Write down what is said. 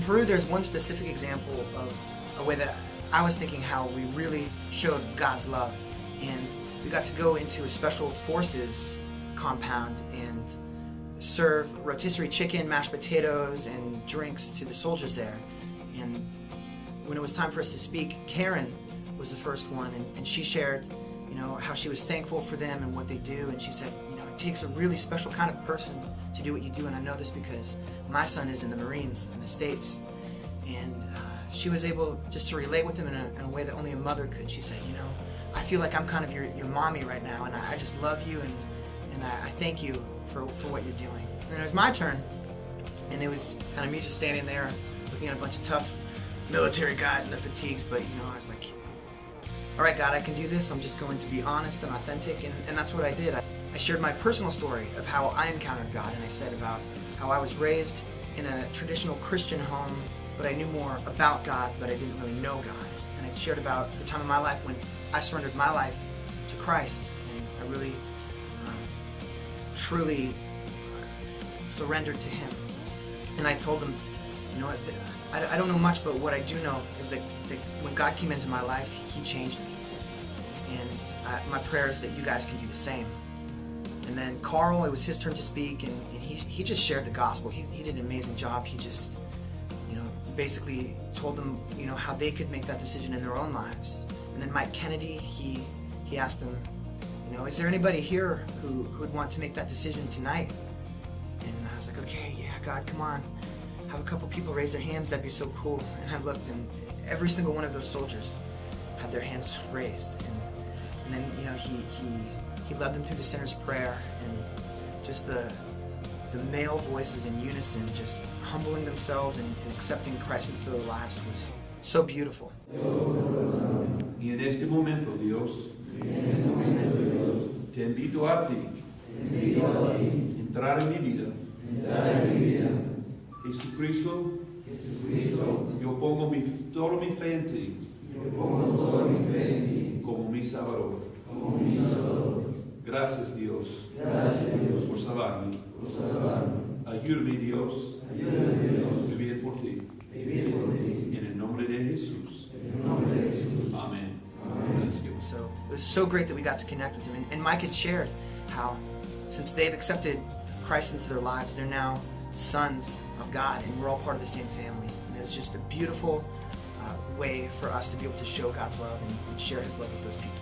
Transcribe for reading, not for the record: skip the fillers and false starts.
Peru, there's one specific example of a way that I was thinking how we really showed God's love. And we got to go into a special forces compound and serve rotisserie chicken, mashed potatoes, and drinks to the soldiers there. And when it was time for us to speak, Karen was the first one, and she shared, how she was thankful for them and what they do. And she said, it takes a really special kind of person to do what you do, and I know this because my son is in the Marines in the States. And she was able just to relate with him in a way that only a mother could. She said, I feel like I'm kind of your mommy right now, and I just love you, and I thank you for what you're doing. And then it was my turn, and it was kind of me just standing there looking at a bunch of tough military guys in their fatigues, but I was like, all right, God, I can do this. I'm just going to be honest and authentic, and that's what I did. I shared my personal story of how I encountered God, and I said about how I was raised in a traditional Christian home, but I knew more about God, but I didn't really know God. And I shared about the time in my life when I surrendered my life to Christ, and I really, truly surrendered to Him. And I told them, I don't know much, but what I do know is that when God came into my life, He changed me. And my prayer is that you guys can do the same. And then Carl, it was his turn to speak, and he just shared the gospel. He did an amazing job. He just, basically told them, how they could make that decision in their own lives. And then Mike Kennedy, he asked them, is there anybody here who would want to make that decision tonight? And I was like, okay, yeah, God, come on. Have a couple people raise their hands, that'd be so cool. And I looked, and every single one of those soldiers had their hands raised. And then, he led them through the sinner's prayer, and just the male voices in unison, just humbling themselves and accepting Christ into their lives was so beautiful. Y en este momento, Dios, te invito a ti, entrar en mi vida. Jesucristo, yo pongo toda mi fe en ti, como mi Salvador. Gracias, Dios, por salvarme. Ayúdame, Dios, a vivir por ti. En el nombre de Jesús. Amen. So it was so great that we got to connect with him. And Mike had shared how, since they've accepted Christ into their lives, they're now sons of God, and we're all part of the same family. And it's just a beautiful way for us to be able to show God's love and share His love with those people.